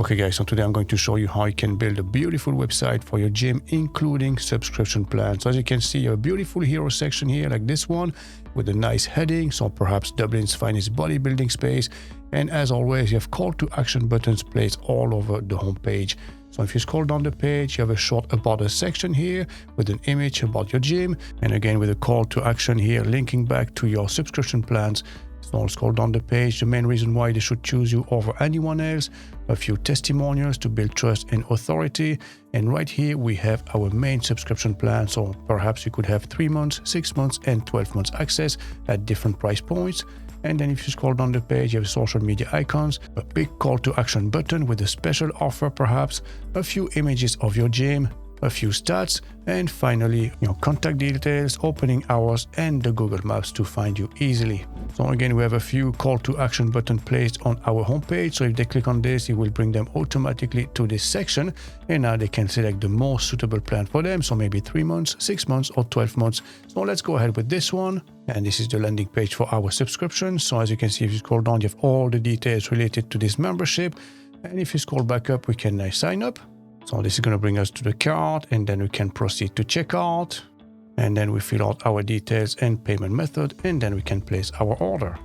Okay guys, so today I'm going to show you how you can build a beautiful website for your gym, including subscription plans. So as you can see, you have a beautiful hero section here like this one with a nice heading, so perhaps Dublin's finest bodybuilding space. And as always, you have call to action buttons placed all over the home page. So if you scroll down the page, you have a short about us section here with an image about your gym, and again with a call to action here linking back to your subscription plans. So I'll scroll down the page, the main reason why they should choose you over anyone else, a few testimonials to build trust and authority, and right here we have our main subscription plan. So perhaps you could have 3 months, 6 months and 12 months access at different price points. And then if you scroll down the page, you have social media icons, a big call to action button with a special offer perhaps, a few images of your gym, a few stats, and finally your contact details, opening hours, and the Google Maps to find you easily. So again, we have a few call to action button placed on our homepage. So if they click on this, it will bring them automatically to this section, and now they can select the most suitable plan for them. So maybe 3 months, 6 months, or 12 months. So let's go ahead with this one. And this is the landing page for our subscription. So as you can see, if you scroll down, you have all the details related to this membership. And if you scroll back up, we can now sign up. So this is going to bring us to the cart, and then we can proceed to checkout. And then we fill out our details and payment method, and then we can place our order.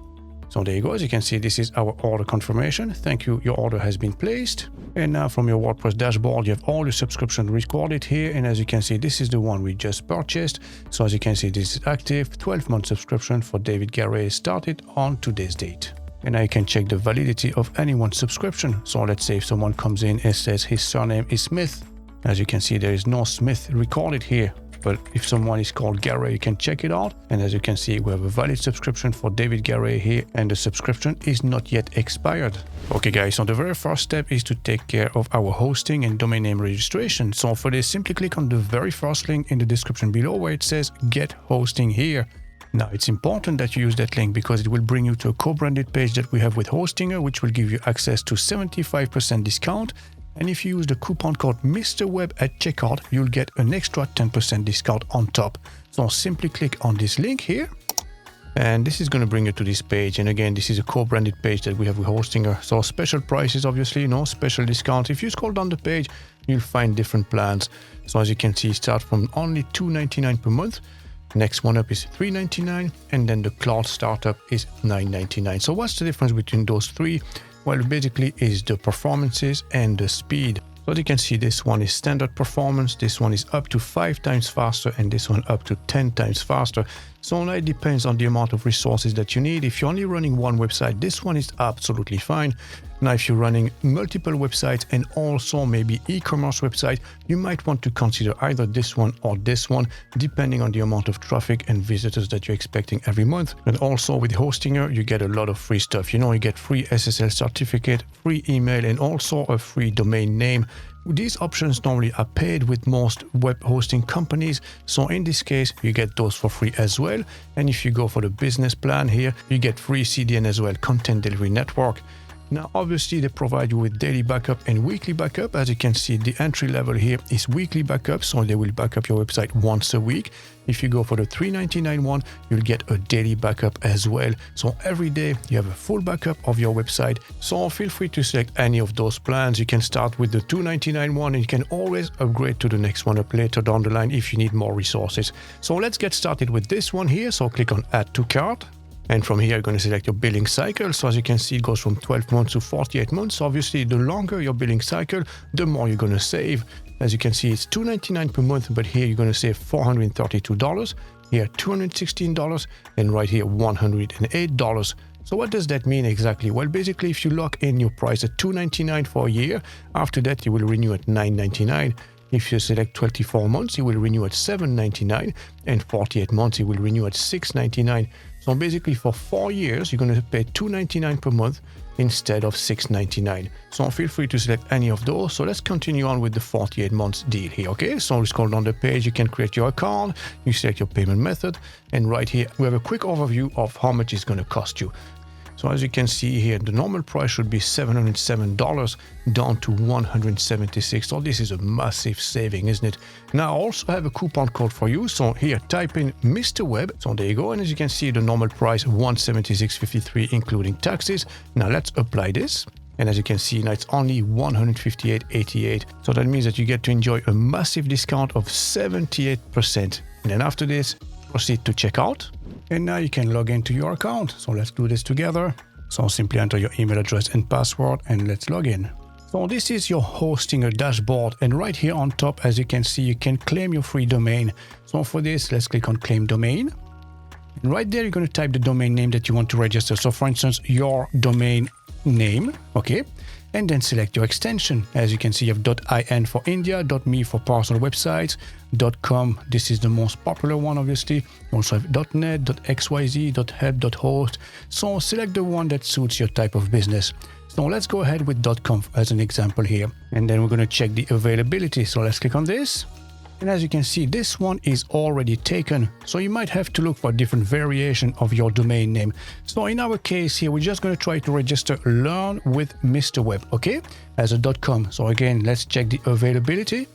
So there you go. As you can see, this is our order confirmation. Thank you. Your order has been placed. And now from your WordPress dashboard, you have all your subscriptions recorded here. And as you can see, this is the one we just purchased. So as you can see, this is active. 12-month subscription for David Garrett started on today's date. And I can check the validity of anyone's subscription. So let's say if someone comes in and says his surname is Smith. As you can see, there is no Smith recorded here. But if someone is called Garrett, you can check it out. And as you can see, we have a valid subscription for David Garrett here, and the subscription is not yet expired. Okay guys, so the very first step is to take care of our hosting and domain name registration. So for this, simply click on the very first link in the description below where it says Get Hosting Here. Now, it's important that you use that link because it will bring you to a co-branded page that we have with Hostinger, which will give you access to 75% discount. And if you use the coupon code MrWeb at checkout, you'll get an extra 10% discount on top. So simply click on this link here. And this is going to bring you to this page. And again, this is a co-branded page that we have with Hostinger. So special prices, obviously, no special discounts. If you scroll down the page, you'll find different plans. So as you can see, start from only $2.99 per month. Next one up is $3.99, and then the cloud startup is $9.99. So what's the difference between those three? Well, basically is the performances and the speed. So as you can see, this one is standard performance, this one is up to 5 times faster, and this one up to 10 times faster. So now it depends on the amount of resources that you need. If you're only running one website, this one is absolutely fine. Now, if you're running multiple websites and also maybe e-commerce website, you might want to consider either this one or this one, depending on the amount of traffic and visitors that you're expecting every month. And also with Hostinger, you get a lot of free stuff. You know, you get free SSL certificate, free email, and also a free domain name. These options normally are paid with most web hosting companies. So in this case, you get those for free as well. And if you go for the business plan here, you get free CDN as well, Content Delivery Network. Now, obviously, they provide you with daily backup and weekly backup. As you can see, the entry level here is weekly backup, so they will back up your website once a week. If you go for the $3.99 one, you'll get a daily backup as well. So every day you have a full backup of your website. So feel free to select any of those plans. You can start with the $2.99 one, and you can always upgrade to the next one up later down the line if you need more resources. So let's get started with this one here. So click on Add to Cart. And from here, you're going to select your billing cycle. So as you can see, it goes from 12 months to 48 months. So obviously, the longer your billing cycle, the more you're going to save. As you can see, it's $2.99 per month, but here you're going to save $432. Here, $216, and right here, $108. So what does that mean exactly? Well, basically, if you lock in your price at $2.99 for a year, after that, you will renew at $9.99. If you select 24 months, you will renew at $7.99, and 48 months, you will renew at $6.99. So basically, for 4 years, you're going to pay $2.99 per month instead of $6.99. So feel free to select any of those. So let's continue on with the 48 months deal here, okay? So we scroll down the page, you can create your account, you select your payment method, and right here, we have a quick overview of how much it's going to cost you. So as you can see here, the normal price should be $707 down to $176. So this is a massive saving, isn't it? Now I also have a coupon code for you. So here, type in MrWeb. So there you go. And as you can see, the normal price $176.53, including taxes. Now let's apply this. And as you can see now, it's only $158.88. So that means that you get to enjoy a massive discount of 78%. And then after this, proceed to checkout. And now you can log into your account. So let's do this together. So simply enter your email address and password and let's log in. So this is your hosting dashboard, and right here on top, as you can see, you can claim your free domain. So for this, let's click on claim domain. And right there, you're going to type the domain name that you want to register. So for instance, your domain name, okay? And then select your extension. As you can see, you have .in for India, .me for personal websites, .com, this is the most popular one, obviously. You also have .net, .xyz, .help, .host. So select the one that suits your type of business. So let's go ahead with .com as an example here. And then we're going to check the availability. So let's click on this. And as you can see, this one is already taken. So you might have to look for a different variation of your domain name. So in our case here, we're just going to try to register Learn with Mr. Web, okay, as a .com. So again, let's check the availability.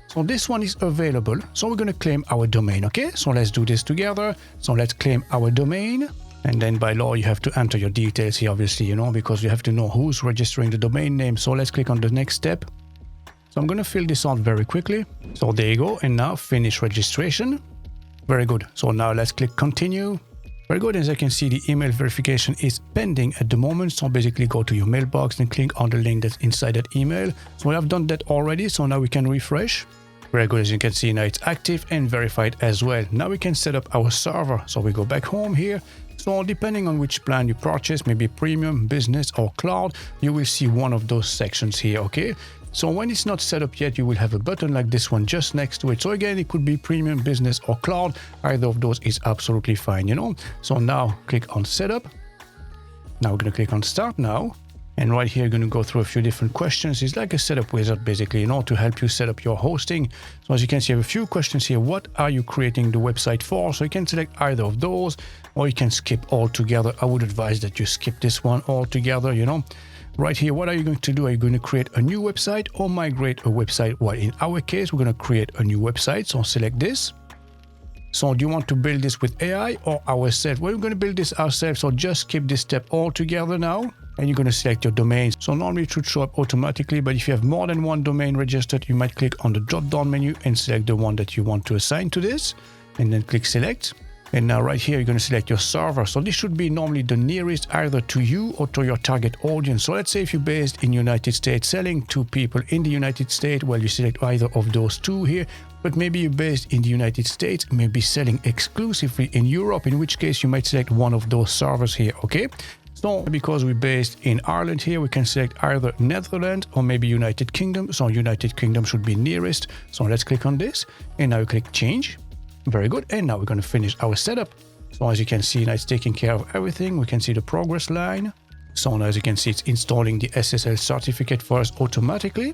So this one is available. So we're going to claim our domain, okay? So let's do this together. So let's claim our domain. And then by law, you have to enter your details here, obviously, you know, because you have to know who's registering the domain name. So let's click on the next step. So I'm going to fill this out very quickly. So there you go. And now finish registration. Very good. So now let's click continue. Very good. As I can see, the email verification is pending at the moment. So basically go to your mailbox and click on the link that's inside that email. So I've done that already. So now we can refresh. Very good. As you can see, now it's active and verified as well. Now we can set up our server. So we go back home here. So depending on which plan you purchase, maybe premium, business or cloud, you will see one of those sections here, okay? So when it's not set up yet, you will have a button like this one just next to it. So again, it could be premium, business or cloud. Either of those is absolutely fine, you know? So now click on setup. Now we're going to click on start now. And right here, you're going to go through a few different questions. It's like a setup wizard, basically, you know, to help you set up your hosting. So as you can see, I have a few questions here. What are you creating the website for? So you can select either of those, or you can skip altogether. I would advise that you skip this one altogether, you know. Right here, what are you going to do? Are you going to create a new website or migrate a website? Well, in our case, we're going to create a new website. So select this. So do you want to build this with AI or ourselves? Well, we're going to build this ourselves. So just skip this step altogether now. And you're going to select your domain. So normally it should show up automatically, but if you have more than one domain registered, you might click on the drop-down menu and select the one that you want to assign to this, and then click select. And now right here, you're going to select your server. So this should be normally the nearest either to you or to your target audience. So let's say if you're based in United States, selling to people in the United States, well, you select either of those two here. But maybe you're based in the United States, maybe selling exclusively in Europe, in which case you might select one of those servers here, okay? So because we're based in Ireland here, we can select either Netherlands or maybe United Kingdom. So United Kingdom should be nearest. So let's click on this and now we click change. Very good. And now we're going to finish our setup. So as you can see, now it's taking care of everything. We can see the progress line. So now as you can see, it's installing the SSL certificate for us automatically.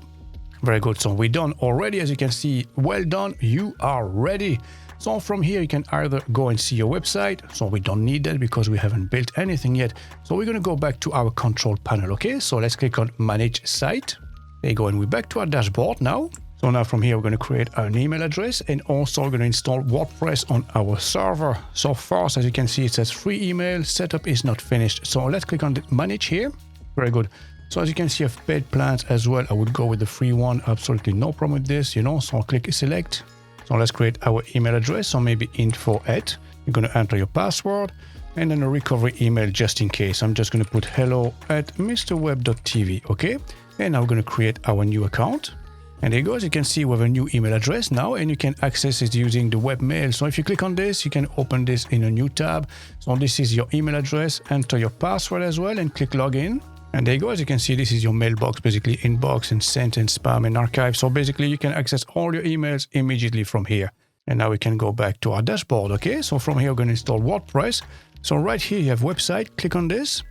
Very good. So we're done already. As you can see, well done. You are ready. So from here, you can either go and see your website. So we don't need that because we haven't built anything yet. So we're going to go back to our control panel. Okay, so let's click on Manage Site. There you go. And we're back to our dashboard now. So now from here, we're going to create an email address and also we're going to install WordPress on our server. So first, as you can see, it says free email. Setup is not finished. So let's click on the Manage here. Very good. So as you can see, I have paid plans as well. I would go with the free one. Absolutely no problem with this, you know. So I'll click select. So let's create our email address. So maybe info@. You're going to enter your password and then a recovery email just in case. I'm just going to put hello@mrweb.tv. Okay. And now we're going to create our new account. And there you go. As you can see, we have a new email address now and you can access it using the webmail. So if you click on this, you can open this in a new tab. So this is your email address. Enter your password as well and click login. And there you go. As you can see, this is your mailbox, basically inbox and sent and spam and archive. So basically you can access all your emails immediately from here. And now we can go back to our dashboard. Okay. So from here, we're going to install WordPress. So right here, you have website, click on this,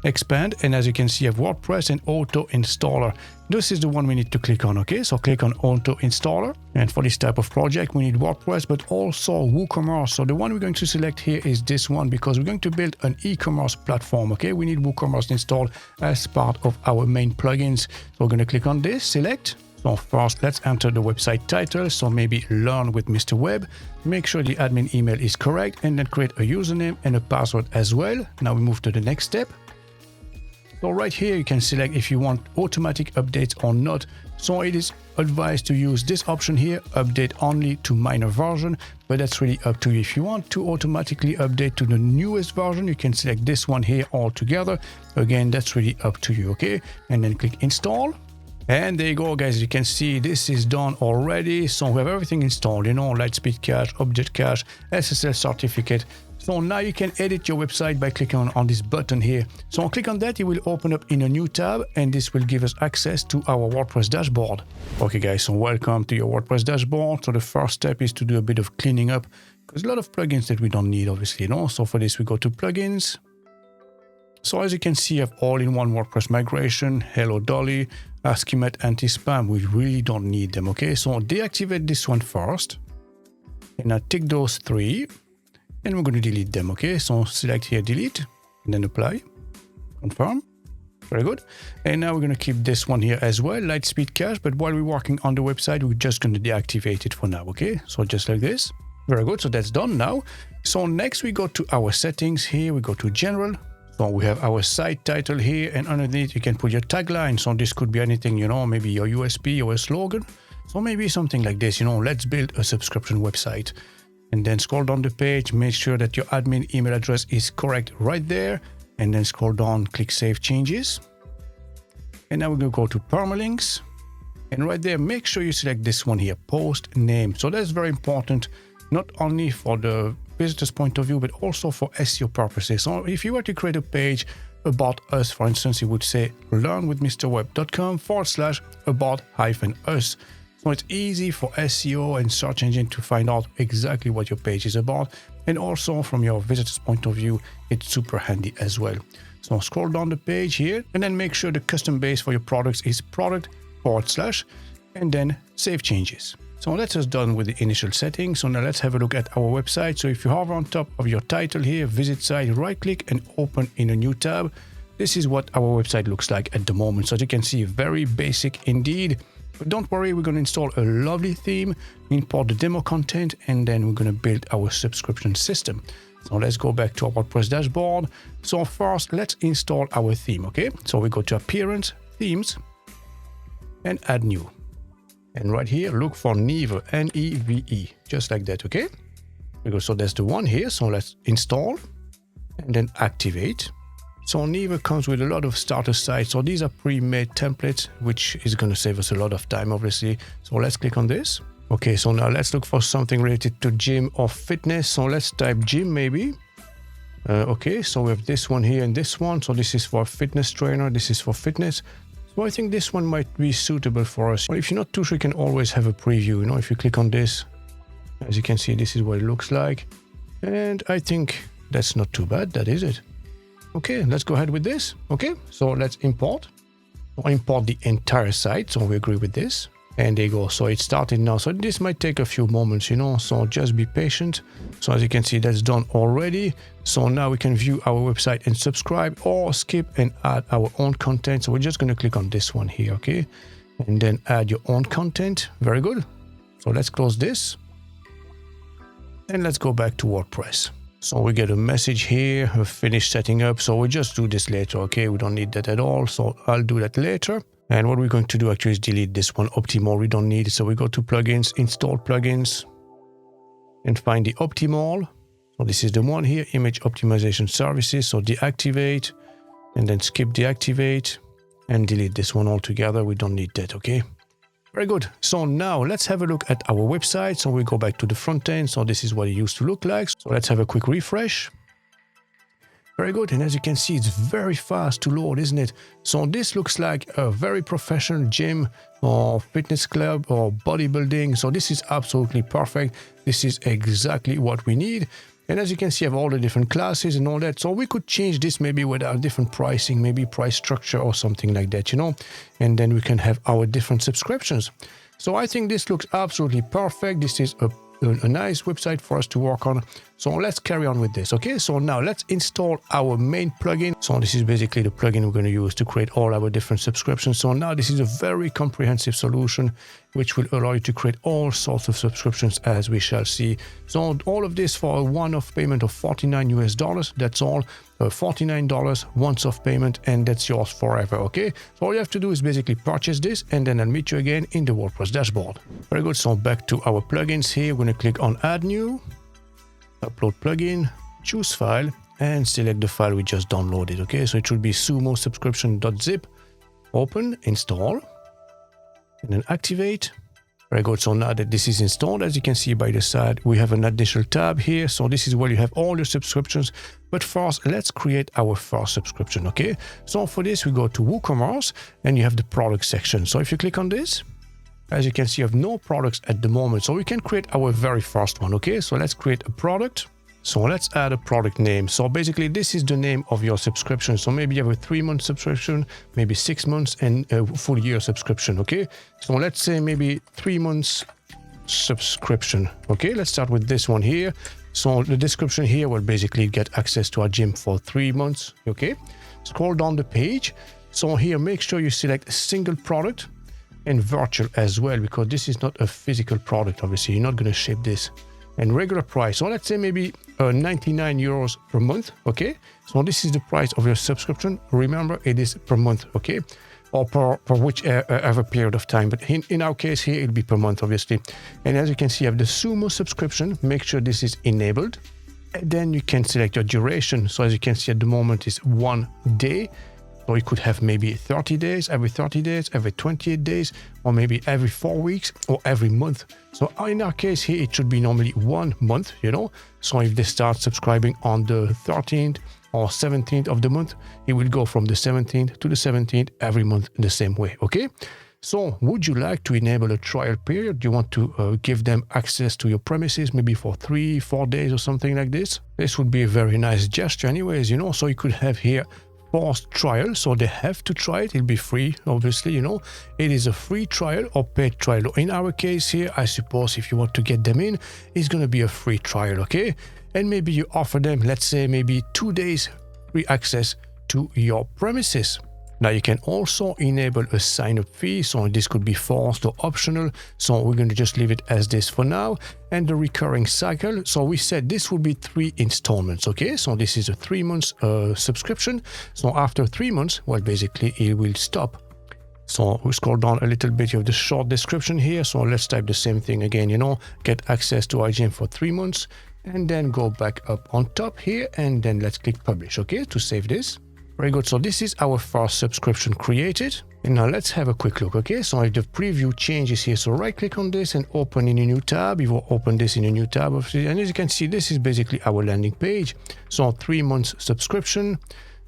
expand. And as you can see, you have WordPress and auto installer. This is the one we need to click on. Okay. So click on auto installer. And for this type of project, we need WordPress, but also WooCommerce. So the one we're going to select here is this one because we're going to build an e-commerce platform. Okay. We need WooCommerce installed as part of our main plugins. So we're going to click on this, select. So first, let's enter the website title. So maybe Learn with Mr. Web. Make sure the admin email is correct and then create a username and a password as well. Now we move to the next step. So right here, you can select if you want automatic updates or not. So it is advised to use this option here, update only to minor version, but that's really up to you. If you want to automatically update to the newest version, you can select this one here altogether. Again, that's really up to you, okay? And then click install. And there you go, guys. You can see this is done already. So we have everything installed, you know, Lightspeed Cache, Object Cache, SSL certificate. So now you can edit your website by clicking on this button here. So click on that, it will open up in a new tab, and this will give us access to our WordPress dashboard. Okay guys, so welcome to your WordPress dashboard. So the first step is to do a bit of cleaning up, because a lot of plugins that we don't need, obviously, you know. So for this, we go to plugins. So as you can see, I have all-in-one WordPress migration, Hello Dolly, Askimet, anti-spam. We really don't need them, okay? So deactivate this one first, and now tick those three. And we're going to delete them, okay? So select here, delete, and then apply, confirm. Very good. And now we're going to keep this one here as well, Lightspeed Cache. But while we're working on the website, we're just going to deactivate it for now, okay? So just like this. Very good. So that's done now. So next we go to our settings here. We go to general. So we have our site title here, and underneath you can put your tagline. So this could be anything, you know, maybe your USP or a slogan. So maybe something like this, you know, let's build a subscription website. And then scroll down the page, make sure that your admin email address is correct right there. And then scroll down, click Save Changes. And now we're going to go to permalinks. And right there, make sure you select this one here, post name. So that's very important, not only for the visitor's point of view, but also for SEO purposes. So if you were to create a page about us, for instance, you would say learnwithmrweb.com/about-us. So it's easy for SEO and search engine to find out exactly what your page is about. And also from your visitor's point of view, it's super handy as well. So scroll down the page here and then make sure the custom base for your products is product / and then save changes. So that's just done with the initial settings. So now let's have a look at our website. So if you hover on top of your title here, visit site, right click and open in a new tab. This is what our website looks like at the moment. So as you can see, very basic indeed. But don't worry, we're going to install a lovely theme, import the demo content, and then we're going to build our subscription system. So let's go back to our WordPress dashboard. So first, let's install our theme, okay? So we go to Appearance, Themes, and Add New. And right here, look for Neve, N-E-V-E, just like that, okay? So that's the one here. So let's install and then activate. So Neve comes with a lot of starter sites. So these are pre-made templates, which is going to save us a lot of time, obviously. So let's click on this. Okay, so now let's look for something related to gym or fitness. So let's type gym maybe. Okay, so we have this one here and this one. So this is for fitness trainer. This is for fitness. So I think this one might be suitable for us. Well, if you're not too sure, you can always have a preview. You know, if you click on this, as you can see, this is what it looks like. And I think that's not too bad. That is it. Okay, let's go ahead with this. Okay, so let's import. I'll import the entire site. So we agree with this. And there you go. So it's started now. So this might take a few moments, you know, so just be patient. So as you can see, that's done already. So now we can view our website and subscribe or skip and add our own content. So we're just going to click on this one here, okay? And then add your own content. Very good. So let's close this. And let's go back to WordPress. So we get a message here, finish setting up. So we'll just do this later, okay? We don't need that at all. So I'll do that later. And what we're going to do actually is delete this one, Optimal. We don't need it. So we go to plugins, install plugins, and find the Optimal. So this is the one here, image optimization services. So deactivate, and then skip deactivate, and delete this one altogether. We don't need that, okay? Very good. So now let's have a look at our website. So we go back to the front end. So this is what it used to look like. So let's have a quick refresh. Very good. And as you can see, it's very fast to load, isn't it? So this looks like a very professional gym or fitness club or bodybuilding. So this is absolutely perfect. This is exactly what we need. And as you can see, I have all the different classes and all that. So we could change this maybe with our different pricing, maybe price structure or something like that, you know, and then we can have our different subscriptions. So I think this looks absolutely perfect. This is a nice website for us to work on. So let's carry on with this. Okay, so now let's install our main plugin. So this is basically the plugin we're going to use to create all our different subscriptions. So now this is a very comprehensive solution which will allow you to create all sorts of subscriptions, as we shall see. So all of this for a one-off payment of $49 US. That's all. $49 once off payment, and that's yours forever. Okay, so all you have to do is basically purchase this, and then I'll meet you again in the WordPress dashboard. Very good. So back to our plugins here, we're going to click on add new, upload plugin, choose file, and select the file we just downloaded. Okay, so it should be sumo subscription.zip. Open, install, and then activate. Very good. So now that this is installed, as you can see by the side, we have an additional tab here. So this is where you have all your subscriptions. But first, let's create our first subscription. Okay, so for this, we go to WooCommerce, and you have the product section. So if you click on this, as you can see, you have no products at the moment. So we can create our very first one. Okay, so let's create a product. So let's add a product name. So basically, this is the name of your subscription. So maybe you have a 3-month subscription, maybe 6 months, and a full year subscription. Okay, so let's say maybe 3 months subscription. Okay, let's start with this one here. So the description here will basically get access to our gym for 3 months. Okay, scroll down the page. So here, make sure you select a single product and virtual as well, because this is not a physical product. Obviously, you're not going to ship this. And regular price, so let's say maybe 99 euros per month. Okay, so this is the price of your subscription. Remember, it is per month. Okay, or per whichever period of time, but in our case here, it'll be per month, obviously. And as you can see, you have the sumo subscription. Make sure this is enabled, and then you can select your duration. So as you can see at the moment is 1 day. So you could have maybe 30 days, every 30 days, every 28 days, or maybe every 4 weeks, or every month. So in our case here, it should be normally 1 month, you know. So if they start subscribing on the 13th or 17th of the month, it will go from the 17th to the 17th every month in the same way, okay? So would you like to enable a trial period? Do you want to give them access to your premises, maybe for 3-4 days or something like this? This would be a very nice gesture anyways, you know. So you could have here forced trial, so they have to try it. It'll be free, obviously, you know. It is a free trial or paid trial. In our case here, I suppose if you want to get them in, it's going to be a free trial, okay? And maybe you offer them, let's say, maybe 2 days free access to your premises. Now you can also enable a sign-up fee, so this could be forced or optional. So we're going to just leave it as this for now. And the recurring cycle, so we said this would be 3 installments, okay? So this is a 3 months subscription. So after 3 months, well, basically it will stop. So we scroll down a little bit, you have the short description here. So let's type the same thing again, you know, get access to our gym for 3 months, and then go back up on top here, and then let's click publish, okay, to save this. Very good. So this is our first subscription created. And now let's have a quick look. Okay, so if the preview changes here, so right click on this and open in a new tab. You will open this in a new tab. And as you can see, this is basically our landing page. So 3 months subscription.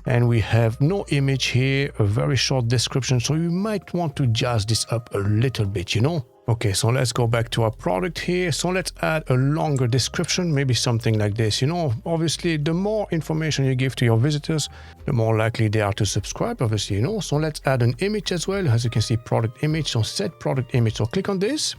And we have no image here, a very short description. So you might want to jazz this up a little bit, you know. Okay, so let's go back to our product here. So let's add a longer description, maybe something like this. You know, obviously, the more information you give to your visitors, the more likely they are to subscribe, obviously, you know. So let's add an image as well. As you can see, product image. So set product image. So click on this.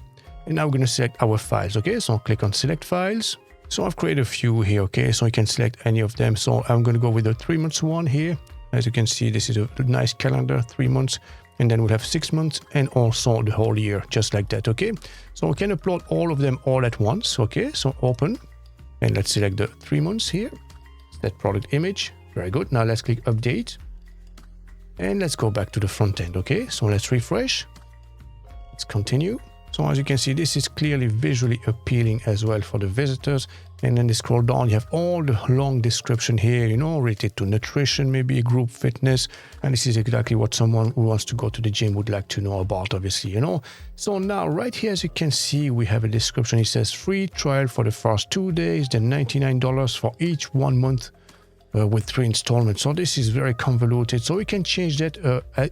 And now we're going to select our files. Okay, so click on select files. So I've created a few here. Okay, so you can select any of them. So I'm going to go with the 3 months one here. As you can see, this is a nice calendar, 3 months. And then we'll have 6 months and also the whole year, just like that, okay? So we can upload all of them all at once, okay? So open, and let's select the 3 months here. Set product image, very good. Now let's click update. And let's go back to the front end, okay? So let's refresh. Let's continue. So as you can see, this is clearly visually appealing as well for the visitors. And then they scroll down, you have all the long description here, you know, related to nutrition, maybe group fitness. And this is exactly what someone who wants to go to the gym would like to know about, obviously, you know. So now right here, as you can see, we have a description. It says free trial for the first 2 days, then $99 for each 1 month with 3 installments. So this is very convoluted. So we can change that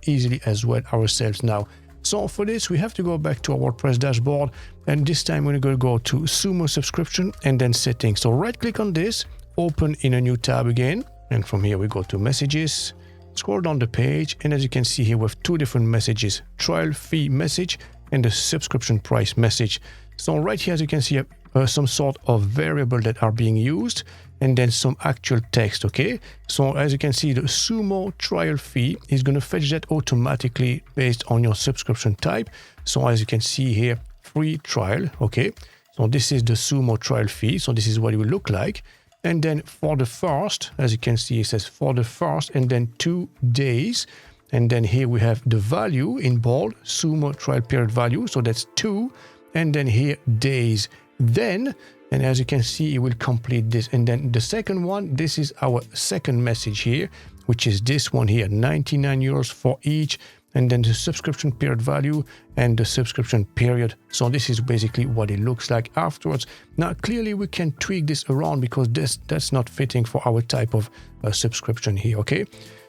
easily as well ourselves now. So for this, we have to go back to our WordPress dashboard, and this time we're going to go to Sumo subscription and then settings. So right click on this, open in a new tab again. And from here we go to messages, scroll down the page. And as you can see here, we have 2 different messages, trial fee message and the subscription price message. So right here, as you can see, some sort of variable that are being used, and then some actual text, okay? So as you can see, the Sumo trial fee is going to fetch that automatically based on your subscription type. So as you can see here, free trial, okay? So this is the Sumo trial fee. So this is what it will look like. And then for the first, as you can see, it says for the first and then 2 days. And then here we have the value in bold, sumo trial period value. So that's 2. And then here days. Then, and as you can see, it will complete this. And then the second one, this is our second message here, which is this one here, 99 euros for each. And then the subscription period value and the subscription period. So this is basically what it looks like afterwards. Now, clearly we can tweak this around because that's not fitting for our type of subscription here, okay?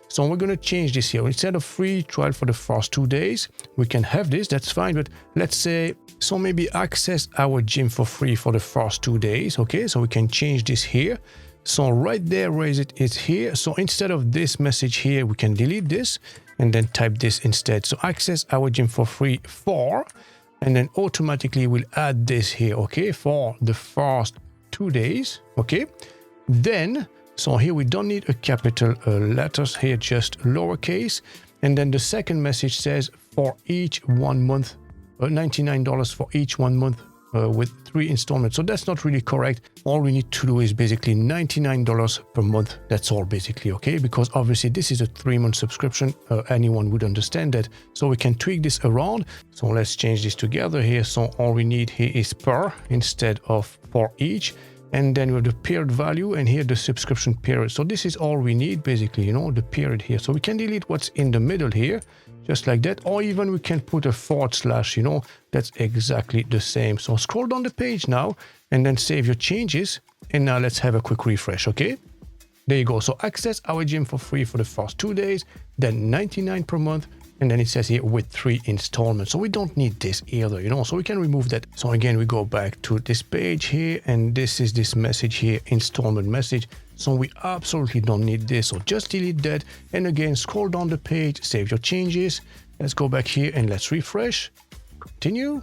So we're going to change this here. Instead of free trial for the first 2 days, we can have this, that's fine. But let's say, so maybe access our gym for free for the first 2 days, okay? So we can change this here. So right there where it's here. So instead of this message here, we can delete this and then type this instead. So access our gym for free for, and then automatically we'll add this here, okay, for the first 2 days, okay? Then, so here we don't need a capital letters here, just lowercase. And then the second message says for each 1 month, $99 for each 1 month with 3 installments. So that's not really correct. All we need to do is basically $99 per month. That's all basically, okay? Because obviously this is a 3-month subscription. Anyone would understand that. So we can tweak this around. So let's change this together here. So all we need here is per instead of for each. And then we have the period value and here the subscription period. So this is all we need basically, you know, the period here. So we can delete what's in the middle here, just like that. Or even we can put a /, you know, that's exactly the same. So scroll down the page now and then save your changes. And now let's have a quick refresh, okay? There you go. So access our gym for free for the first 2 days, then $99 per month. And then it says here with 3 installments. So we don't need this either, you know, so we can remove that. So again, we go back to this page here and this is this message here, installment message. So we absolutely don't need this. So just delete that. And again, scroll down the page, save your changes. Let's go back here and let's refresh, continue.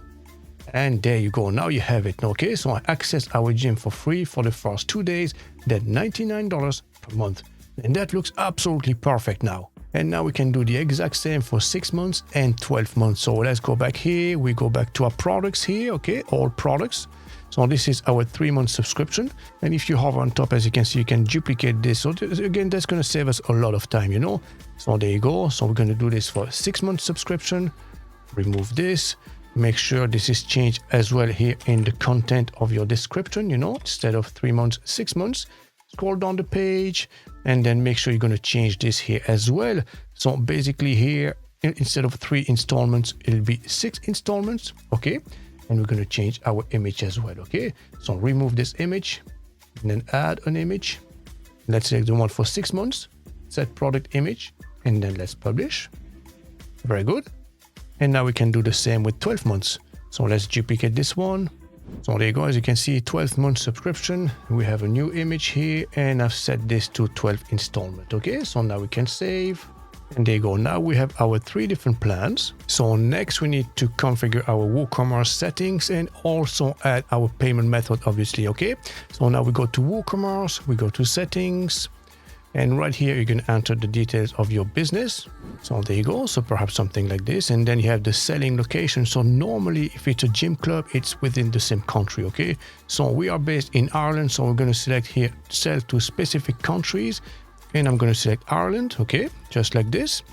And there you go. Now you have it. Okay. So I access our gym for free for the first 2 days, then $99 per month. And that looks absolutely perfect now. And now we can do the exact same for 6 months and 12 months. So let's go back here. We go back to our products here. Okay. All products. So this is our 3-month subscription. And if you hover on top, as you can see, you can duplicate this. So again, that's going to save us a lot of time, you know. So there you go. So we're going to do this for a 6-month subscription. Remove this. Make sure this is changed as well here in the content of your description, you know, instead of 3 months, 6 months. Scroll down the page and then make sure you're going to change this here as well. So basically here, instead of 3 installments, it'll be 6 installments. Okay. And we're going to change our image as well. Okay. So remove this image and then add an image. Let's select the one for 6 months, set product image, and then let's publish. Very good. And now we can do the same with 12 months. So let's duplicate this one. So there you go. As you can see, 12-month subscription. We have a new image here and I've set this to 12 installment. Okay. So now we can save. And there you go. Now we have our 3 different plans. So next we need to configure our WooCommerce settings and also add our payment method, obviously. Okay. So now we go to WooCommerce, we go to settings, and right here you can enter the details of your business. So there you go. So perhaps something like this. And then you have the selling location. So normally if it's a gym club, it's within the same country. Okay. So we are based in Ireland. So we're going to select here, sell to specific countries. And I'm going to select Ireland, okay, just like this.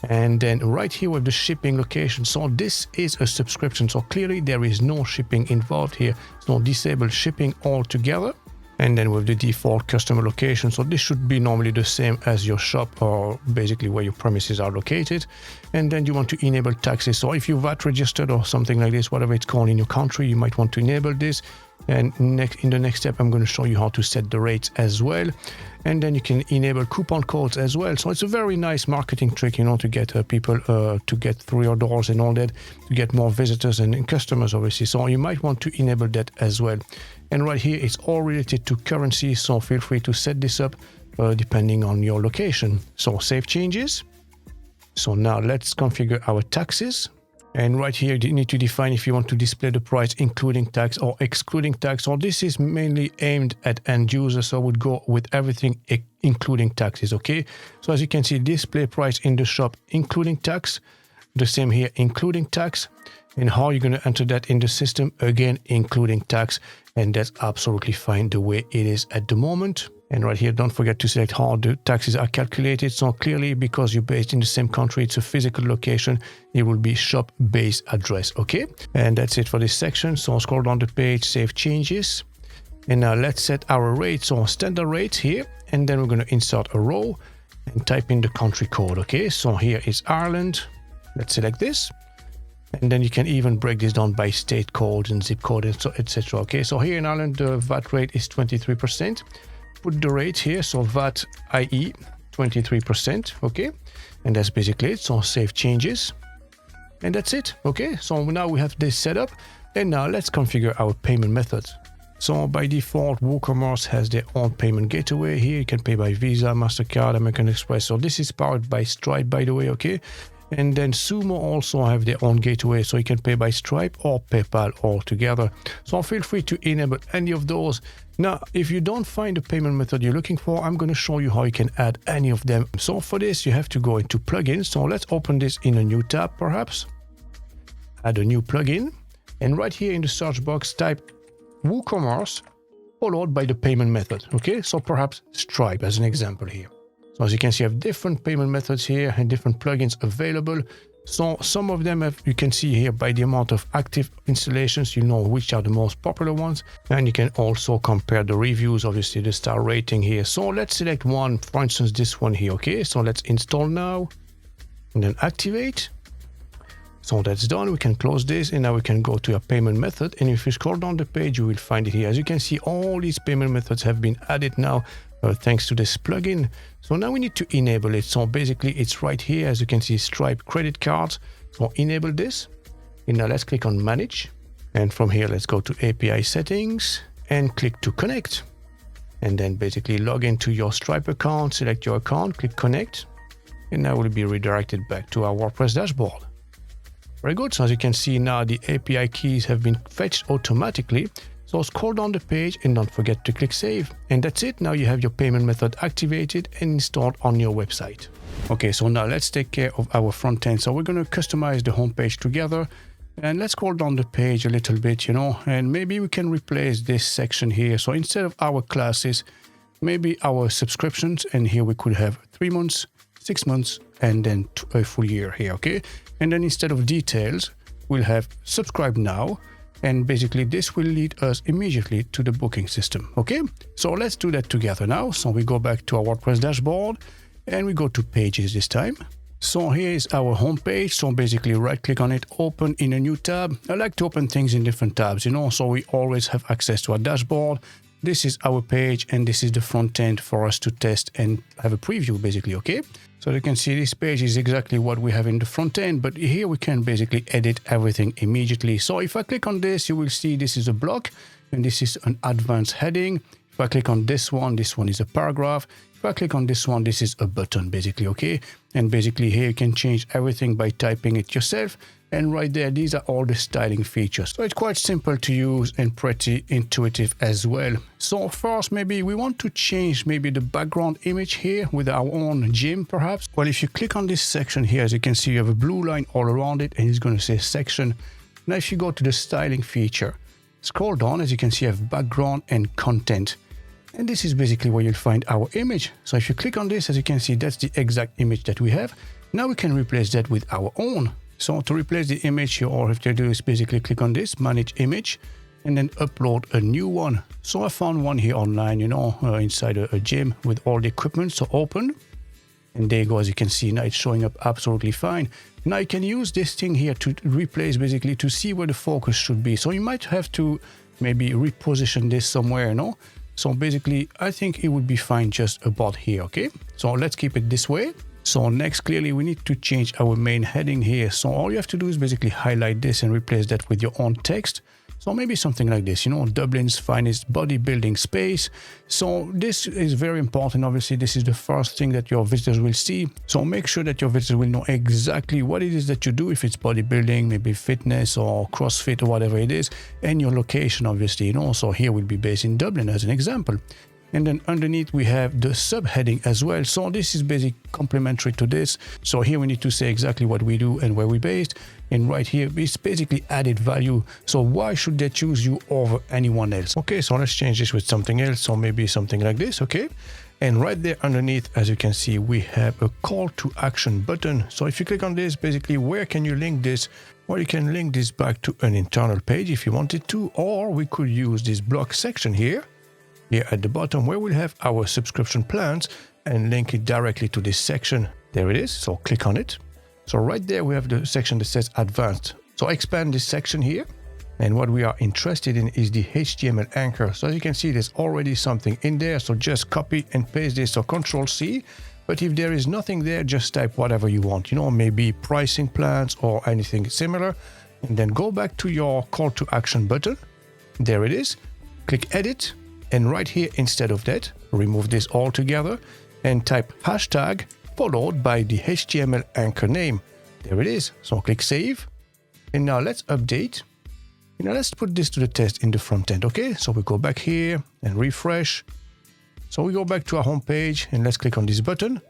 And then right here with the shipping location. So this is a subscription. So clearly there is no shipping involved here. So disable shipping altogether. And then with the default customer location. So this should be normally the same as your shop or basically where your premises are located. And then you want to enable taxes. So if you're VAT registered or something like this, whatever it's called in your country, you might want to enable this. And in the next step, I'm going to show you how to set the rates as well. And then you can enable coupon codes as well. So it's a very nice marketing trick, you know, to get people to get through your doors and all that, to get more visitors and customers, obviously. So you might want to enable that as well. And right here, it's all related to currency. So feel free to set this up depending on your location. So save changes. So now let's configure our taxes. And right here, you need to define if you want to display the price including tax or excluding tax. So this is mainly aimed at end users. So I would go with everything including taxes. Okay. So as you can see, display price in the shop including tax. The same here, including tax. And how you're going to enter that in the system, again, including tax. And that's absolutely fine the way it is at the moment. And right here, don't forget to select how the taxes are calculated. So clearly, because you're based in the same country, it's a physical location, it will be shop-based address, okay? And that's it for this section. So scroll down the page, save changes. And now let's set our rates, so standard rates here. And then we're going to insert a row and type in the country code, okay? So here is Ireland. Let's select this. And then you can even break this down by state code and zip code, and so etc. Okay, so here in Ireland, the VAT rate is 23%. Put the rate here, so VAT IE 23%. Okay, and that's basically it. So save changes, and that's it. Okay, so now we have this set up, and now let's configure our payment methods. So by default, WooCommerce has their own payment gateway. Here you can pay by Visa, MasterCard, American Express. So this is powered by Stripe, by the way. Okay. And then Sumo also have their own gateway, so you can pay by Stripe or PayPal altogether. So feel free to enable any of those. Now, if you don't find the payment method you're looking for, I'm going to show you how you can add any of them. So for this, you have to go into plugins. So let's open this in a new tab, perhaps. Add a new plugin. And right here in the search box, type WooCommerce followed by the payment method. Okay, so perhaps Stripe as an example here. So as you can see, I have different payment methods here and different plugins available. So some of them you can see here by the amount of active installations, you know which are the most popular ones. And you can also compare the reviews, obviously the star rating here. So let's select one, for instance, this one here. Okay, so let's install now and then activate. So that's done. We can close this and now we can go to a payment method. And if you scroll down the page, you will find it here. As you can see, all these payment methods have been added now thanks to this plugin. So now we need to enable it. So basically it's right here. As you can see, Stripe credit cards. So enable this. And now let's click on manage. And from here, let's go to API settings and click to connect. And then basically log into your Stripe account, select your account, click connect. And now we'll be redirected back to our WordPress dashboard. Very good. So as you can see now, the API keys have been fetched automatically. So scroll down the page and don't forget to click save. And that's it. Now you have your payment method activated and installed on your website. Okay, so now let's take care of our front end. So we're going to customize the homepage together. And let's scroll down the page a little bit, and maybe we can replace this section here. So instead of our classes, maybe our subscriptions. And here we could have 3 months, 6 months, and then a full year here, okay? And then instead of details, we'll have subscribe now. And basically this will lead us immediately to the booking system, okay? So let's do that together now. So we go back to our WordPress dashboard and we go to pages this time. So here is our home page. So basically right click on it, open in a new tab. I like to open things in different tabs, so we always have access to our dashboard. This is our page and this is the front end for us to test and have a preview basically, okay? So you can see this page is exactly what we have in the front end, but here we can basically edit everything immediately. So if I click on this, you will see this is a block and this is an advanced heading. If I click on this one is a paragraph. If I click on this one, this is a button basically, okay? And basically here you can change everything by typing it yourself. And right there, these are all the styling features. So it's quite simple to use and pretty intuitive as well. So first, maybe we want to change maybe the background image here with our own gym perhaps. Well, if you click on this section here, as you can see, you have a blue line all around it and it's going to say section. Now, if you go to the styling feature, scroll down, as you can see, you have background and content. And this is basically where you'll find our image. So if you click on this, as you can see, that's the exact image that we have. Now we can replace that with our own. So to replace the image, all you have to do is basically click on this, manage image, and then upload a new one. So I found one here online, inside a gym with all the equipment. So open, and there you go. As you can see, now it's showing up absolutely fine. Now you can use this thing here to replace, basically to see where the focus should be. So you might have to maybe reposition this somewhere, So basically, I think it would be fine just about here, okay? So let's keep it this way. So next, clearly, we need to change our main heading here. So all you have to do is basically highlight this and replace that with your own text. So maybe something like this, Dublin's finest bodybuilding space. So this is very important. Obviously, this is the first thing that your visitors will see. So make sure that your visitors will know exactly what it is that you do, if it's bodybuilding, maybe fitness or CrossFit or whatever it is, and your location, obviously, So here we'll be based in Dublin as an example. And then underneath we have the subheading as well. So this is basically complementary to this. So here we need to say exactly what we do and where we're based. And right here, it's basically added value. So why should they choose you over anyone else? Okay, so let's change this with something else. So maybe something like this, okay? And right there underneath, as you can see, we have a call to action button. So if you click on this, basically, where can you link this? Well, you can link this back to an internal page if you wanted to, or we could use this block section here at the bottom where we'll have our subscription plans and link it directly to this section. There it is. So click on it. So right there, we have the section that says advanced. So expand this section here. And what we are interested in is the HTML anchor. So as you can see, there's already something in there. So just copy and paste this or Control C. But if there is nothing there, just type whatever you want, maybe pricing plans or anything similar. And then go back to your call to action button. There it is. Click edit. And right here, instead of that, remove this altogether and type hashtag followed by the HTML anchor name. There it is. So click save. And now let's update. Now let's put this to the test in the front end. Okay, so we go back here and refresh. So we go back to our home page and let's click on this button.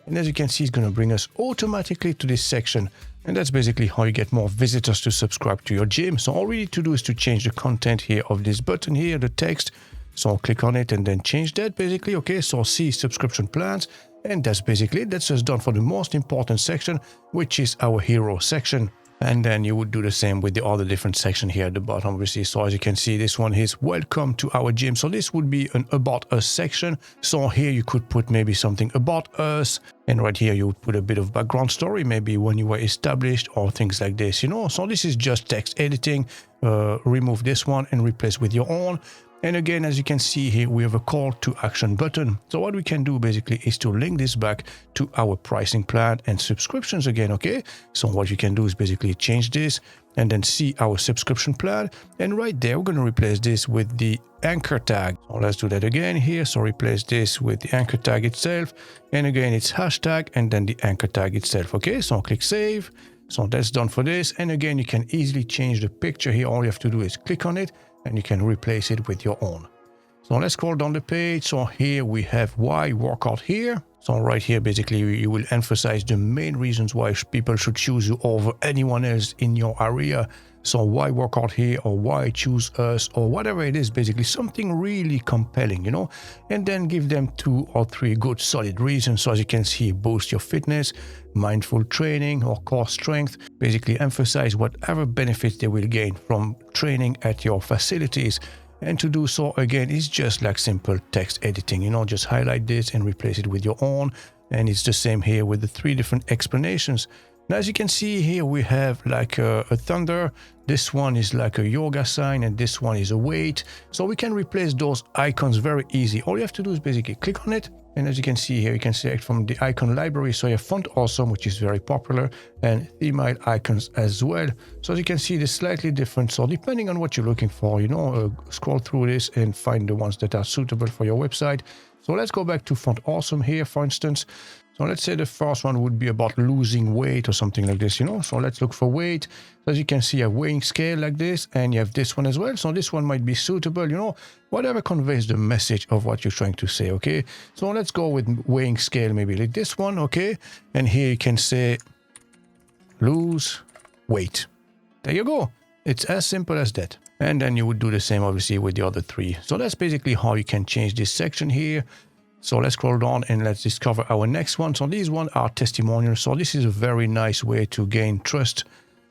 And as you can see, it's going to bring us automatically to this section. And that's basically how you get more visitors to subscribe to your gym. So all we need to do is to change the content here of this button here, the text. So click on it and then change that basically. Okay, so see subscription plans. And that's basically it. That's just done for the most important section, which is our hero section. And then you would do the same with the other different section here at the bottom, obviously. So as you can see, this one is welcome to our gym. So this would be an about us section. So here you could put maybe something about us. And right here, you would put a bit of background story, maybe when you were established or things like this, So this is just text editing. Remove this one and replace with your own. And again, as you can see here, we have a call to action button. So what we can do basically is to link this back to our pricing plan and subscriptions again, okay? So what you can do is basically change this and then see our subscription plan. And right there, we're going to replace this with the anchor tag. So let's do that again here. So replace this with the anchor tag itself. And again, it's hashtag and then the anchor tag itself, okay? So click save. So that's done for this. And again, you can easily change the picture here. All you have to do is click on it and you can replace it with your own. So let's scroll down the page. So here we have why workout here. So right here, basically, you will emphasize the main reasons why people should choose you over anyone else in your area. So why workout here or why choose us or whatever it is, basically something really compelling, and then give them 2 or 3 good solid reasons. So as you can see, boost your fitness, mindful training or core strength, basically emphasize whatever benefits they will gain from training at your facilities. And to do so, again, it's just like simple text editing, just highlight this and replace it with your own. And it's the same here with the 3 different explanations. Now, as you can see here, we have like a thunder. This one is like a yoga sign, and this one is a weight. So we can replace those icons very easy. All you have to do is basically click on it. And as you can see here, you can select from the icon library. So you have Font Awesome, which is very popular, and theme icons as well. So as you can see, they're slightly different. So depending on what you're looking for, scroll through this and find the ones that are suitable for your website. So let's go back to Font Awesome here, for instance. So let's say the first one would be about losing weight or something like this, So let's look for weight. As you can see, a weighing scale like this, and you have this one as well. So this one might be suitable, whatever conveys the message of what you're trying to say, okay? So let's go with weighing scale, maybe like this one, okay? And here you can say lose weight. There you go. It's as simple as that. And then you would do the same, obviously, with the other 3. So that's basically how you can change this section here. So let's scroll down and let's discover our next one. So these ones are testimonials. So this is a very nice way to gain trust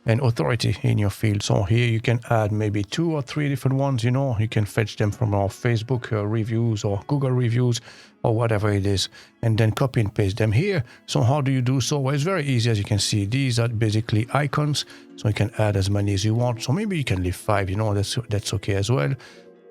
and authority in your field. So here you can add maybe 2 or 3 different ones, You can fetch them from our Facebook reviews or Google reviews or whatever it is, and then copy and paste them here. So how do you do so? Well, it's very easy. As you can see, these are basically icons. So you can add as many as you want. So maybe you can leave 5, that's okay as well.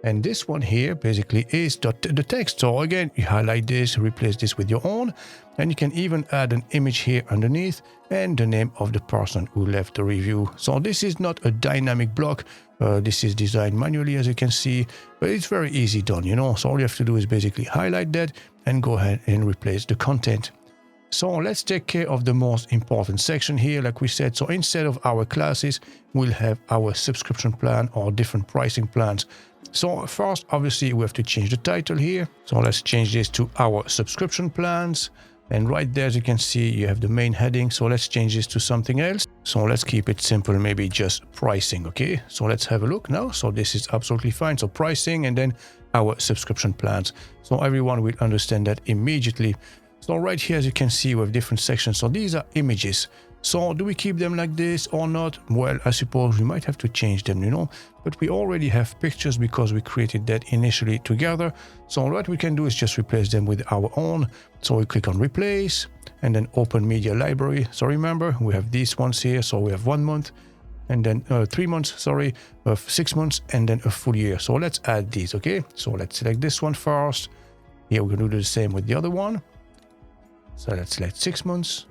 And this one here basically is the text. So again, you highlight this, replace this with your own, and you can even add an image here underneath and the name of the person who left the review. So this is not a dynamic block. This is designed manually, as you can see, but it's very easy done, So all you have to do is basically highlight that and go ahead and replace the content. So let's take care of the most important section here, like we said. So instead of our classes, we'll have our subscription plan or different pricing plans. So first, obviously, we have to change the title here. So let's change this to our subscription plans. And right there, as you can see, you have the main heading. So let's change this to something else. So let's keep it simple, maybe just pricing, okay? So let's have a look now. So this is absolutely fine. So pricing and then our subscription plans. So everyone will understand that immediately. So right here, as you can see, we have different sections. So these are images. So do we keep them like this or not? Well, I suppose we might have to change them, you know, but we already have pictures because we created that initially together. So what we can do is just replace them with our own. So we click on replace and then open media library. So remember, we have these ones here. So we have 1 month and then 3 months, 6 months, and then a full year. So let's add these, okay? So let's select this one first. Here we're gonna do the same with the other one. So let's select 6 months.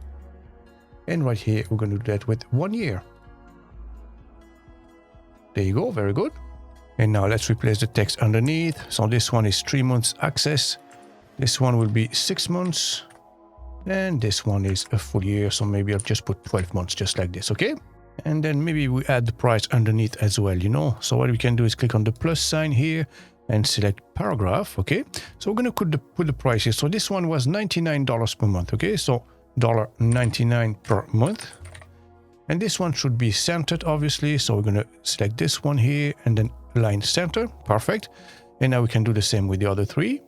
And right here, we're going to do that with 1 year. There you go. Very good. And now let's replace the text underneath. So this one is 3 months access. This one will be 6 months. And this one is a full year. So maybe I'll just put 12 months just like this. Okay. And then maybe we add the price underneath as well, you know. So what we can do is click on the plus sign here and select paragraph. Okay. So we're going to put the price here. So this one was $99 per month. Okay. So $99 per month, and this one should be centered, obviously. So we're going to select this one here and then align center. Perfect. And now we can do the same with the other three.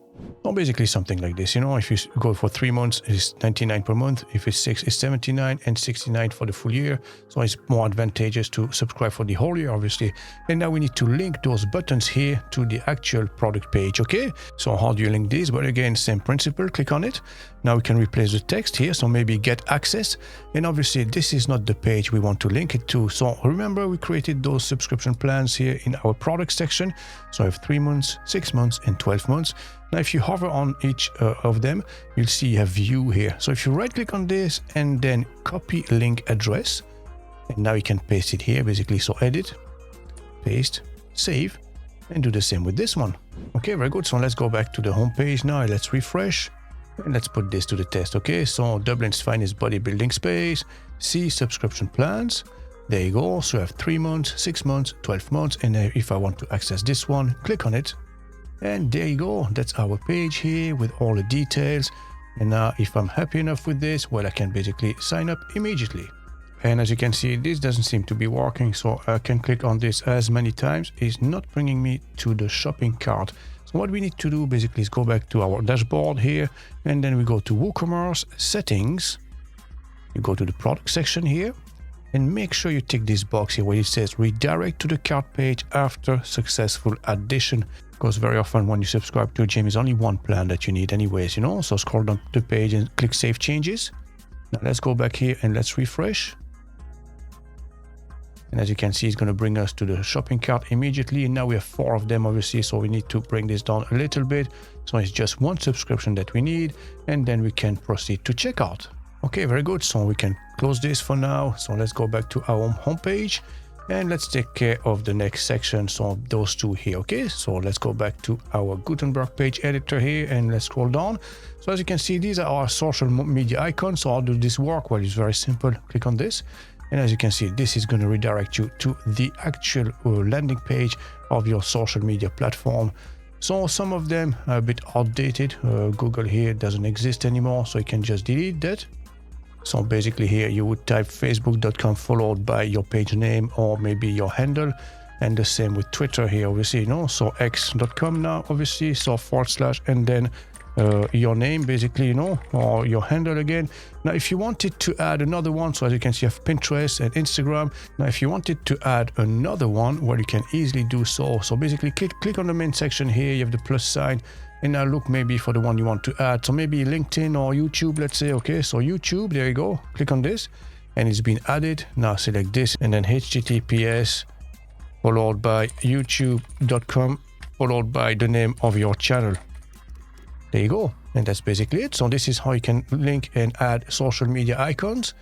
So basically something like this, you know, if you go for 3 months, it's 99 per month. If it's 6, it's 79, and 69 for the full year. So it's more advantageous to subscribe for the whole year, obviously. And now we need to link those buttons here to the actual product page, okay? So how do you link these? But again, same principle, click on it. Now we can replace the text here. So maybe get access. And obviously this is not the page we want to link it to. So remember, we created those subscription plans here in our product section. So I have 3 months, 6 months, and 12 months. Now, if you hover on each of them, you'll see you have view here. So if you right click on this and then copy link address, and now you can paste it here basically. So edit, paste, save, and do the same with this one. Okay, very good. So let's go back to the home page now. Let's refresh and let's put this to the test. Okay, so Dublin's finest bodybuilding space, see subscription plans. There you go. So I have 3 months, 6 months, 12 months. And if I want to access this one, click on it. And there you go. That's our page here with all the details. And now if I'm happy enough with this, well, I can basically sign up immediately. And as you can see, this doesn't seem to be working. So I can click on this as many times. It's not bringing me to the shopping cart. So what we need to do basically is go back to our dashboard here. And then we go to WooCommerce settings. You go to the product section here. And make sure you tick this box here where it says redirect to the cart page after successful addition. Because very often when you subscribe to a gym, it's only one plan that you need anyways, you know. So scroll down the page and click Save Changes. Now let's go back here and let's refresh. And as you can see, it's going to bring us to the shopping cart immediately. And now we have 4 of them, obviously. So we need to bring this down a little bit. So it's just one subscription that we need. And then we can proceed to checkout. Okay, very good. So we can close this for now. So let's go back to our home page. And let's take care of the next section. So those two here, okay? So let's go back to our Gutenberg page editor here and let's scroll down. So as you can see, these are our social media icons. So how does this work? Well, it's very simple. Click on this. And as you can see, this is going to redirect you to the actual landing page of your social media platform. So some of them are a bit outdated. Google here doesn't exist anymore, so you can just delete that. So basically here you would type facebook.com followed by your page name or maybe your handle, and the same with Twitter here, obviously, you know, so x.com now, obviously, so / and then your name basically, you know, or your handle again. Now if you wanted to add another one, so as you can see, you have Pinterest and Instagram. Now if you wanted to add another one, well, you can easily do so. So basically click on the main section here, you have the plus sign. And now look maybe for the one you want to add. So maybe LinkedIn or YouTube, let's say. Okay, so YouTube, there you go. Click on this and it's been added. Now select this and then HTTPS followed by youtube.com followed by the name of your channel. There you go. And that's basically it. So this is how you can link and add social media icons.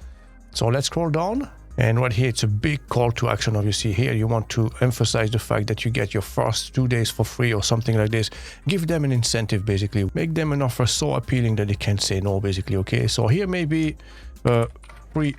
So let's scroll down. And right here, it's a big call to action. Obviously here you want to emphasize the fact that you get your first 2 days for free or something like this. Give them an incentive, basically. Make them an offer so appealing that they can't say no, basically. Okay, so here maybe free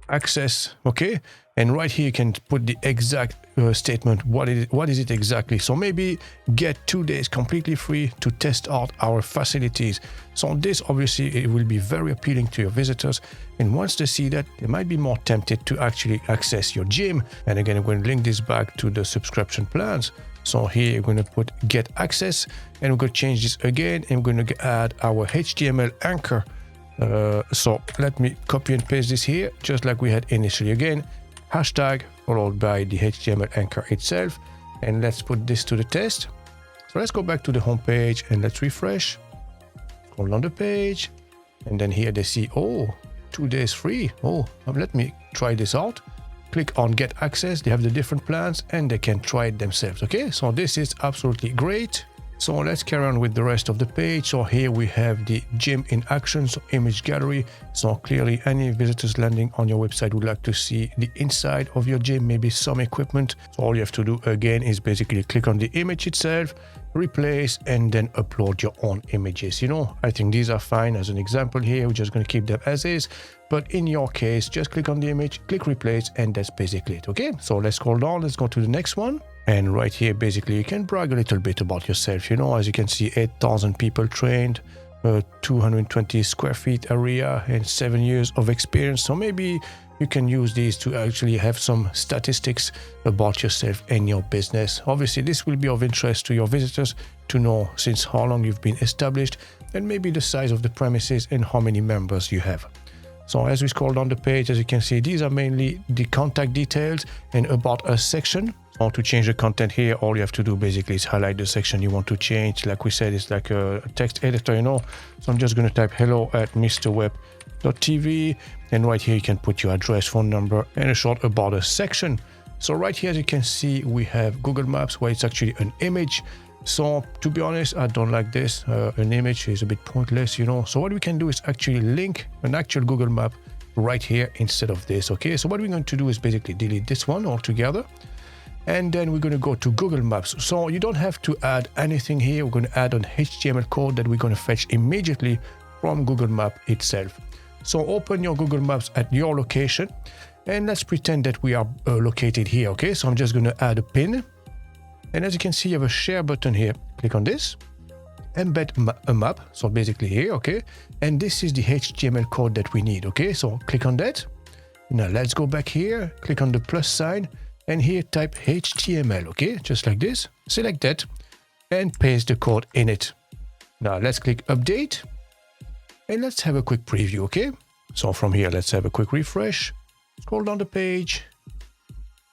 access. Okay, And right here you can put the exact statement. What is it exactly? So maybe get 2 days completely free to test out our facilities. So this obviously it will be very appealing to your visitors, and once they see that, they might be more tempted to actually access your gym. And again, I'm going to link this back to the subscription plans. So here we're going to put get access, and we're going to change this again, and we're going to add our HTML anchor. So let me copy and paste this here, just like we had initially. Again, hashtag followed by the HTML anchor itself, and let's put this to the test. So let's go back to the home page and let's refresh. Scroll on the page, and then here they see, oh, 2 days free. Oh, let me try this out. Click on get access. They have the different plans and they can try it themselves. Okay, so this is absolutely great. So let's carry on with the rest of the page. So here we have the gym in action, so image gallery. So clearly any visitors landing on your website would like to see the inside of your gym, maybe some equipment. So all you have to do again is basically click on the image itself, replace, and then upload your own images. You know, I think these are fine as an example here. We're just going to keep them as is. But in your case, just click on the image, click replace, and that's basically it. Okay, so let's scroll down. Let's go to the next one. And right here, basically, you can brag a little bit about yourself. You know, as you can see, 8,000 people trained, 220 square feet area, and 7 years of experience. So maybe you can use these to actually have some statistics about yourself and your business. Obviously, this will be of interest to your visitors to know since how long you've been established, and maybe the size of the premises and how many members you have. So as we scroll down the page, as you can see, these are mainly the contact details and about us section. So to change the content here, all you have to do basically is highlight the section you want to change. Like we said, it's like a text editor, you know. So I'm just going to type hello@mrweb.tv, and right here you can put your address, phone number, and a short about us section. So right here, as you can see, we have Google Maps, where it's actually an image. So to be honest, I don't like this. An image is a bit pointless, you know. So what we can do is actually link an actual Google map right here instead of this. Okay, so what we're going to do is basically delete this one altogether, and then we're going to go to Google Maps. So you don't have to add anything here. We're going to add an HTML code that we're going to fetch immediately from Google Map itself. So open your Google Maps at your location, and let's pretend that we are located here. Okay, so I'm just going to add a pin. And as you can see, you have a share button here. Click on this, embed a map. So basically here, okay. And this is the HTML code that we need, okay. So click on that. Now let's go back here, click on the plus sign, and here type HTML, okay. Just like this, select that, and paste the code in it. Now let's click update, and let's have a quick preview, okay. So from here, let's have a quick refresh, scroll down the page,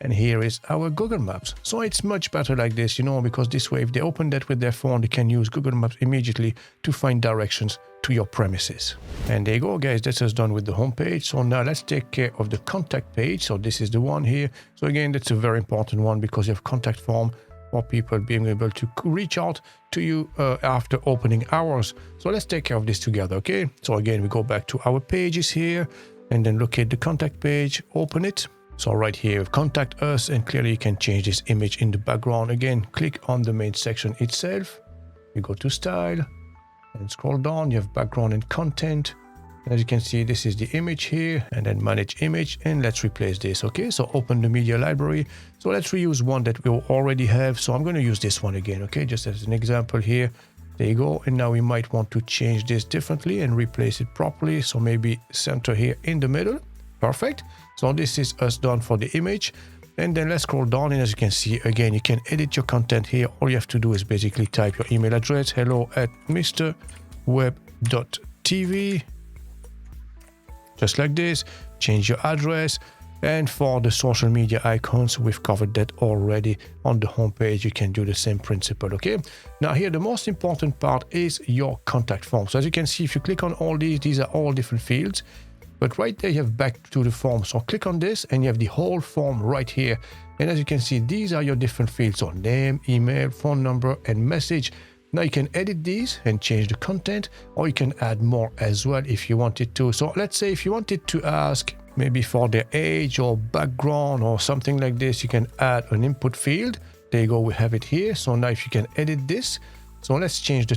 and here is our Google Maps. So it's much better like this, you know, because this way, if they open that with their phone, they can use Google Maps immediately to find directions to your premises. And there you go, guys. That's us done with the home page. So now let's take care of the contact page. So this is the one here. So again, that's a very important one because you have contact form for people being able to reach out to you after opening hours. So let's take care of this together, okay? So again, we go back to our pages here and then locate the contact page, open it. So right here, contact us, and clearly you can change this image in the background. Again, click on the main section itself. You go to style and scroll down. You have background and content. And as you can see, this is the image here, and then manage image, and let's replace this. Okay, so open the media library. So let's reuse one that we already have. So I'm going to use this one again. Okay, just as an example here. There you go. And now we might want to change this differently and replace it properly. So maybe center here in the middle. Perfect. So this is us done for the image. And then let's scroll down, and as you can see, again, you can edit your content here. All you have to do is basically type your email address, hello@mrweb.tv. Just like this, change your address. And for the social media icons, we've covered that already on the homepage. You can do the same principle, okay? Now here, the most important part is your contact form. So as you can see, if you click on all these are all different fields. But right there, you have back to the form. So click on this and you have the whole form right here. And as you can see, these are your different fields. So name, email, phone number, and message. Now you can edit these and change the content, or you can add more as well if you wanted to. So let's say if you wanted to ask maybe for their age or background or something like this, you can add an input field. There you go, we have it here. So now if you can edit this, So let's change the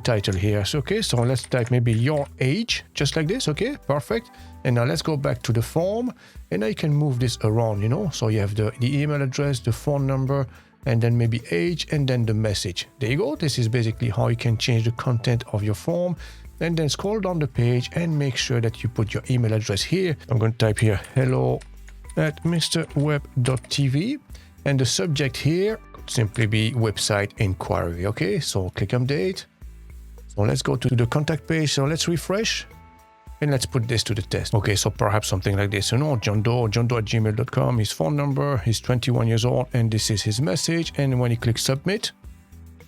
title here. So, okay, so let's type maybe your age, just like this. Okay, perfect. And now let's go back to the form, and I can move this around, you know. So you have the email address, the phone number, and then maybe age, and then the message. There you go. This is basically how you can change the content of your form. And then scroll down the page and make sure that you put your email address here. I'm going to type here hello@mrweb.tv, and the subject here could simply be website inquiry. Okay, so click update. So let's go to the contact page. So let's refresh and let's put this to the test. Okay, so perhaps something like this, you know, John Doe at gmail.com, his phone number, he's 21 years old, and this is his message. And when you click submit,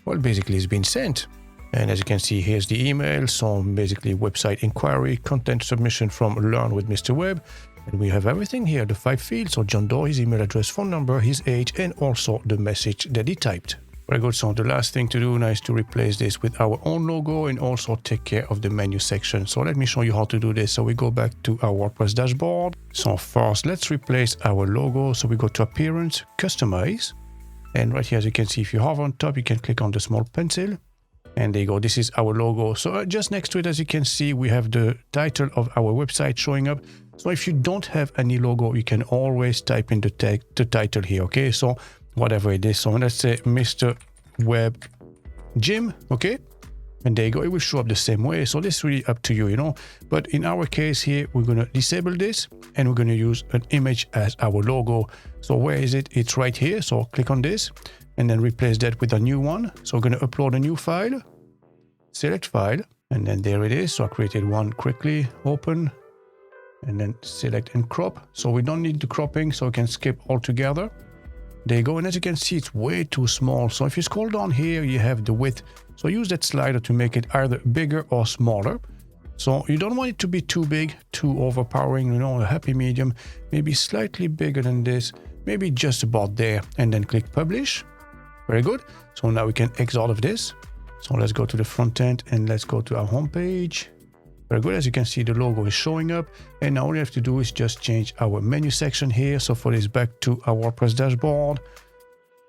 well, basically it's been sent. And as you can see, here's the email. So basically website inquiry, content submission from Learn with Mr. Web. And we have everything here, the 5 fields. So John Doe, his email address, phone number, his age, and also the message that he typed. Very good. So the last thing to do now is to replace this with our own logo and also take care of the menu section. So let me show you how to do this. So we go back to our WordPress dashboard. So first, let's replace our logo. So we go to Appearance, Customize. And right here, as you can see, if you hover on top, you can click on the small pencil. And there you go, this is our logo. So just next to it, as you can see, we have the title of our website showing up. So if you don't have any logo, you can always type in the title here, okay? So whatever it is. So let's say Mr. Web Gym, okay? And there you go, it will show up the same way. So this is really up to you, you know? But in our case here, we're gonna disable this and we're gonna use an image as our logo. So where is it? It's right here. So click on this and then replace that with a new one. So we're going to upload a new file, select file, and then there it is. So I created one quickly, open, and then select and crop. So we don't need the cropping, so we can skip altogether. There you go. And as you can see, it's way too small. So if you scroll down here, you have the width. So use that slider to make it either bigger or smaller. So you don't want it to be too big, too overpowering, you know, a happy medium, maybe slightly bigger than this, maybe just about there, and then click publish. Very good. So now we can exit out of this. So let's go to the front end and let's go to our home page. Very good. As you can see, the logo is showing up. And now all we have to do is just change our menu section here. So for this, back to our WordPress dashboard,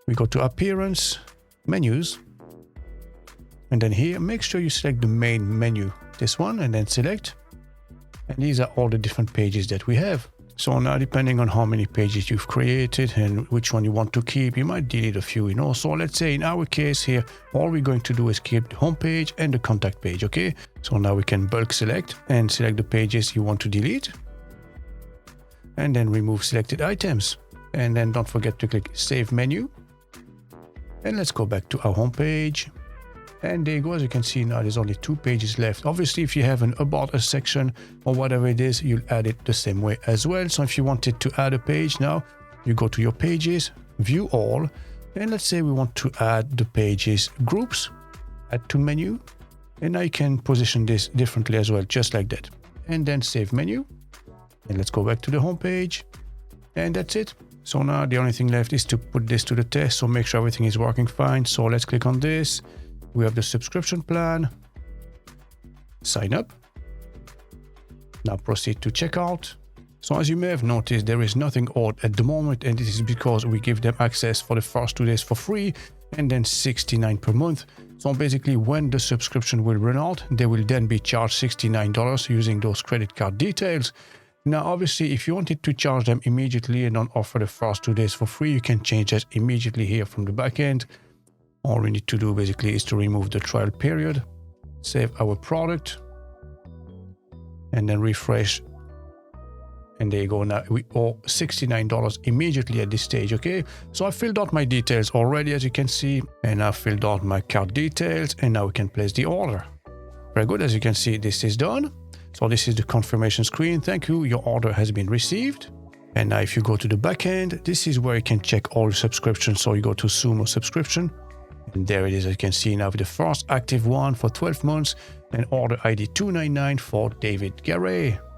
we go to Appearance, Menus. And then here, make sure you select the main menu, this one, and then select. And these are all the different pages that we have. So now, depending on how many pages you've created and which one you want to keep, you might delete a few, you know. So let's say in our case here, all we're going to do is keep the home page and the contact page, okay? So now we can bulk select and select the pages you want to delete. And then remove selected items. And then don't forget to click Save Menu. And let's go back to our home page. And there you go. As you can see now, there's only 2 pages left. Obviously, if you have an About Us section or whatever it is, you'll add it the same way as well. So if you wanted to add a page now, you go to your pages, view all, and let's say we want to add the pages groups, add to menu, and I can position this differently as well, just like that. And then save menu. And let's go back to the home page. And that's it. So now the only thing left is to put this to the test. So make sure everything is working fine. So let's click on this. We have the subscription plan, sign up. Now proceed to checkout. So as you may have noticed, there is nothing odd at the moment, and this is because we give them access for the first 2 days for free and then $69 per month. So basically when the subscription will run out, they will then be charged $69 using those credit card details. Now, obviously, if you wanted to charge them immediately and not offer the first 2 days for free, you can change that immediately here from the back end. All we need to do basically is to remove the trial period, save our product, and then refresh. And there you go. Now we owe $69 immediately at this stage, okay? So I filled out my details already, as you can see, and I filled out my card details, and now we can place the order. Very good. As you can see, this is done. So this is the confirmation screen. Thank you. Your order has been received. And now if you go to the back end, this is where you can check all subscriptions. So you go to Sumo subscription. And there it is, as you can see now, the first active one for 12 months and order ID 299 for David Garay.